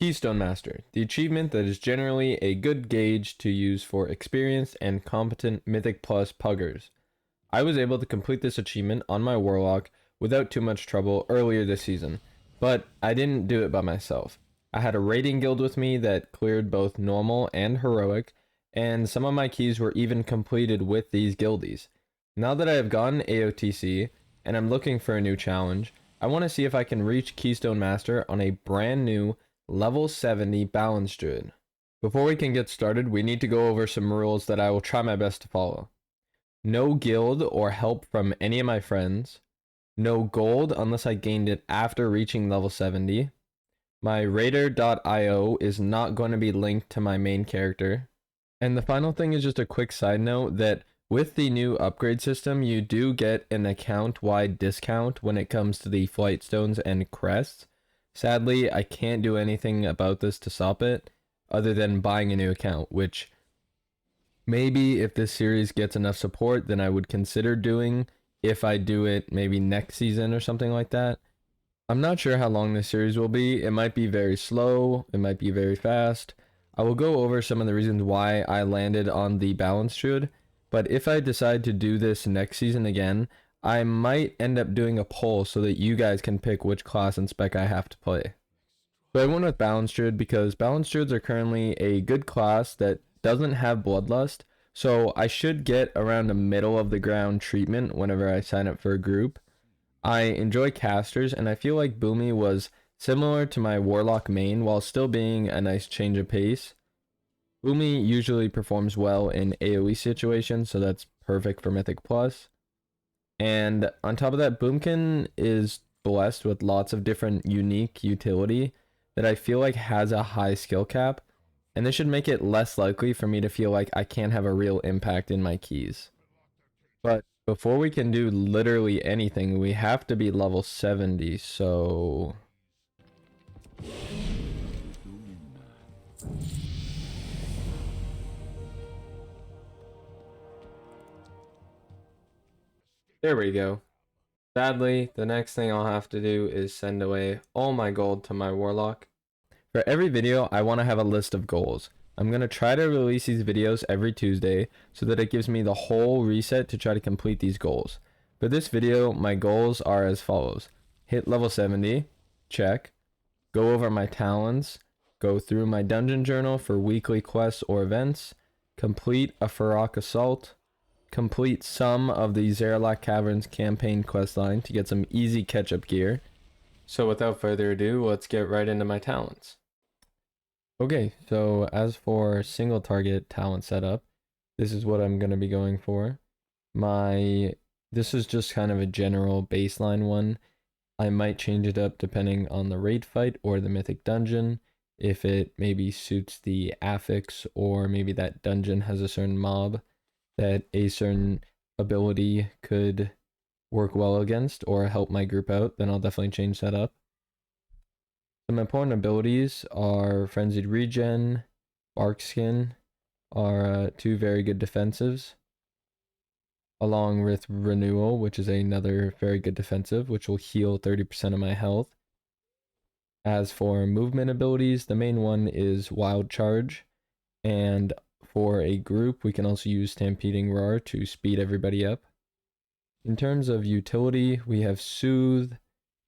Keystone Master, the achievement that is generally a good gauge to use for experienced and competent Mythic Plus puggers. I was able to complete this achievement on my Warlock without too much trouble earlier this season, but I didn't do it by myself. I had a raiding guild with me that cleared both normal and heroic, and some of my keys were even completed with these guildies. Now that I have gotten AOTC, and I'm looking for a new challenge, I want to see if I can reach Keystone Master on a brand new level 70 balance druid. Before we can get started, we need to go over some rules that I will try my best to follow. No guild or help from any of my friends. No gold unless I gained it after reaching level 70. My raider.io is not going to be linked to my main character. And the final thing is just a quick side note that with the new upgrade system, you do get an account-wide discount when it comes to the flight stones and crests. Sadly, I can't do anything about this to stop it, other than buying a new account, which maybe if this series gets enough support, then I would consider doing if I do it maybe next season or something like that. I'm not sure how long this series will be. It might be very slow, it might be very fast. I will go over some of the reasons why I landed on the balance druid, but if I decide to do this next season again, I might end up doing a poll so that you guys can pick which class and spec I have to play. So I went with Balance Druid because Balance Druids are currently a good class that doesn't have Bloodlust, so I should get around the middle of the ground treatment whenever I sign up for a group. I enjoy casters, and I feel like Boomy was similar to my Warlock main while still being a nice change of pace. Boomy usually performs well in AoE situations, so that's perfect for Mythic Plus. And on top of that, Boomkin is blessed with lots of different unique utility that I feel like has a high skill cap, and this should make it less likely for me to feel like I can't have a real impact in my keys. But before we can do literally anything, we have to be level 70, so there we go. Sadly, the next thing I'll have to do is send away all my gold to my Warlock. For every video, I want to have a list of goals. I'm going to try to release these videos every Tuesday so that it gives me the whole reset to try to complete these goals. For this video, my goals are as follows. Hit level 70, check. Go over my talents, go through my dungeon journal for weekly quests or events, complete a Fyarrak Assault, complete some of the Zaralek Caverns campaign questline to get some easy catch-up gear. So without further ado, let's get right into my talents. Okay, so as for single target talent setup, this is what I'm going to be going for. This is just kind of a general baseline one. I might change it up depending on the raid fight or the mythic dungeon, if it maybe suits the affix or maybe that dungeon has a certain mob that a certain ability could work well against or help my group out, then I'll definitely change that up. Some important abilities are Frenzied Regen, Bark Skin are two very good defensives, along with Renewal, which is another very good defensive, which will heal 30% of my health. As for movement abilities, the main one is Wild Charge, and for a group, we can also use Stampeding Roar to speed everybody up. In terms of utility, we have Soothe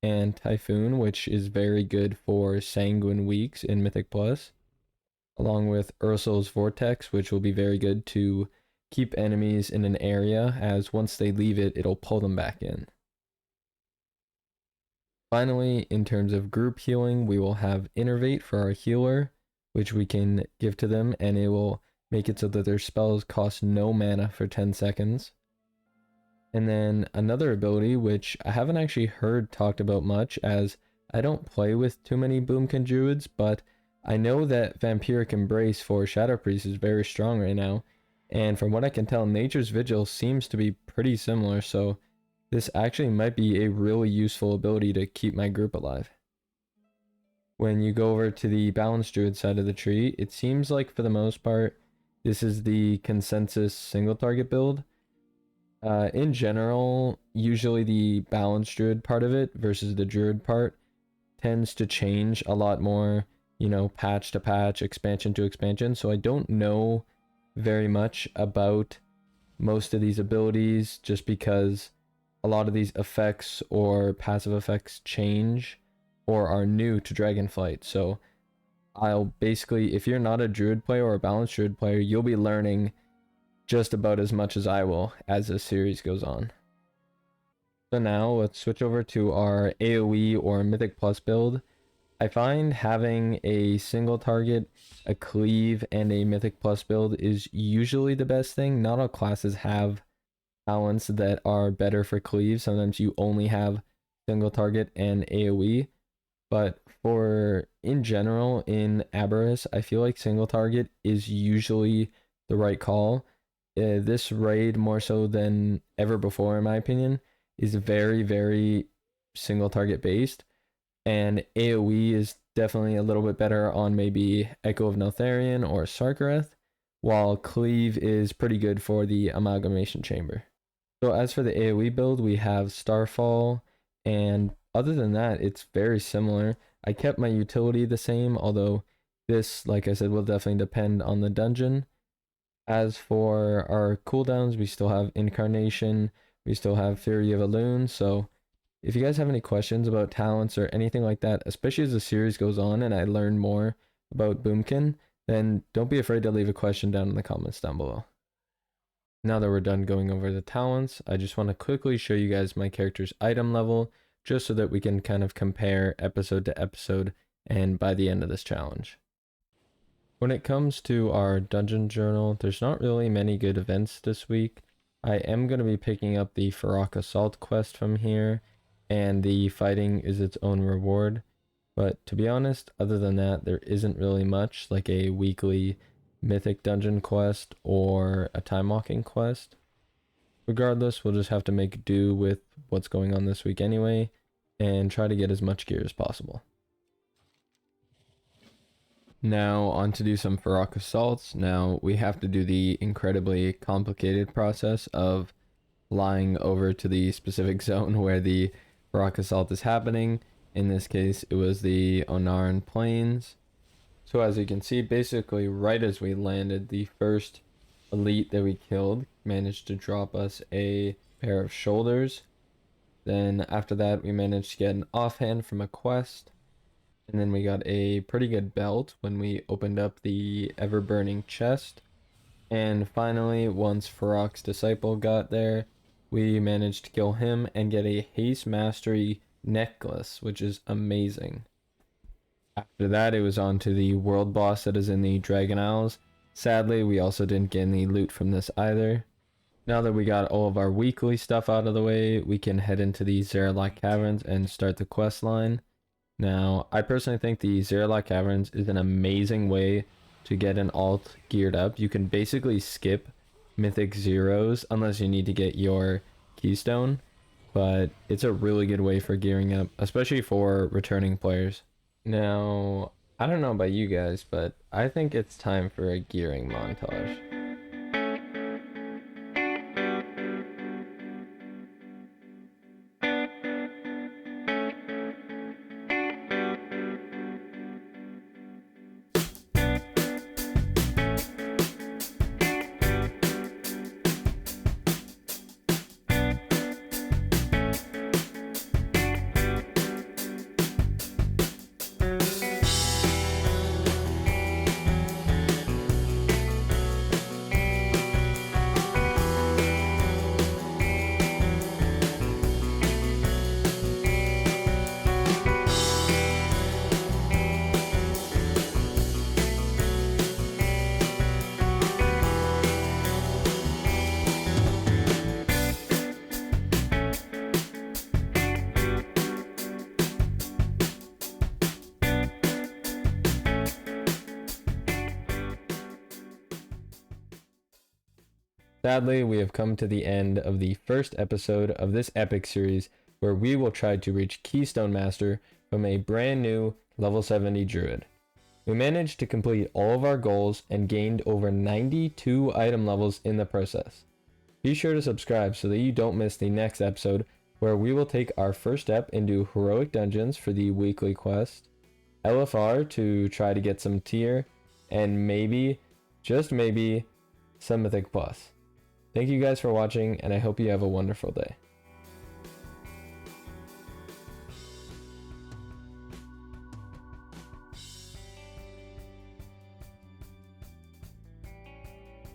and Typhoon, which is very good for Sanguine weeks in Mythic Plus, along with Ursul's Vortex, which will be very good to keep enemies in an area, as once they leave it, it'll pull them back in. Finally, in terms of group healing, we will have Innervate for our healer, which we can give to them, and it will make it so that their spells cost no mana for 10 seconds. And then another ability, which I haven't actually heard talked about much, as I don't play with too many Boomkin Druids, but I know that Vampiric Embrace for Shadow Priest is very strong right now, and from what I can tell, Nature's Vigil seems to be pretty similar, so this actually might be a really useful ability to keep my group alive. When you go over to the Balanced Druid side of the tree, it seems like for the most part, this is the consensus single target build. In general, usually the Balanced Druid part of it versus the Druid part tends to change a lot more, you know, patch to patch, expansion to expansion. So I don't know very much about most of these abilities just because a lot of these effects or passive effects change or are new to Dragonflight. So I'll basically, if you're not a druid player or a balanced druid player, you'll be learning just about as much as I will as this series goes on. So now let's switch over to our AoE or Mythic Plus build. I find having a single target, a cleave, and a Mythic Plus build is usually the best thing. Not all classes have talents that are better for cleave. Sometimes you only have single target and AoE. But for in general in Aberrus, I feel like single target is usually the right call. This raid, more so than ever before in my opinion, is very, very single target based. And AoE is definitely a little bit better on maybe Echo of Neltharion or Sarkareth, while Cleave is pretty good for the Amalgamation Chamber. So as for the AoE build, we have Starfall, and other than that, it's very similar. I kept my utility the same, although this, like I said, will definitely depend on the dungeon. As for our cooldowns, we still have Incarnation, we still have Fury of Elune, so if you guys have any questions about talents or anything like that, especially as the series goes on and I learn more about Boomkin, then don't be afraid to leave a question down in the comments down below. Now that we're done going over the talents, I just want to quickly show you guys my character's item level, just so that we can kind of compare episode to episode and by the end of this challenge. When it comes to our dungeon journal, there's not really many good events this week. I am going to be picking up the Fyarrak Assault quest from here, and the fighting is its own reward. But to be honest, other than that, there isn't really much, like a weekly mythic dungeon quest or a time walking quest. Regardless, we'll just have to make do with what's going on this week anyway, and try to get as much gear as possible. Now on to do some Fyarrak Assaults. Now we have to do the incredibly complicated process of flying over to the specific zone where the Fyarrak Assault is happening. In this case, it was the Onaran Plains. So as you can see, basically right as we landed, the first elite that we killed managed to drop us a pair of shoulders. Then after that, we managed to get an offhand from a quest. And then we got a pretty good belt when we opened up the ever-burning chest. And finally, once Fyarrak's disciple got there, we managed to kill him and get a haste mastery necklace, which is amazing. After that, it was on to the world boss that is in the Dragon Isles. Sadly, we also didn't get any loot from this either. Now that we got all of our weekly stuff out of the way, we can head into the Zaralek Caverns and start the quest line. Now, I personally think the Zaralek Caverns is an amazing way to get an alt geared up. You can basically skip Mythic Zeros unless you need to get your Keystone, but it's a really good way for gearing up, especially for returning players. Now, I don't know about you guys, but I think it's time for a gearing montage. Sadly, we have come to the end of the first episode of this epic series where we will try to reach Keystone Master from a brand new level 70 druid. We managed to complete all of our goals and gained over 92 item levels in the process. Be sure to subscribe so that you don't miss the next episode where we will take our first step into heroic dungeons for the weekly quest. LFR to try to get some tier, and maybe, just maybe, some Mythic Plus. Thank you guys for watching, and I hope you have a wonderful day.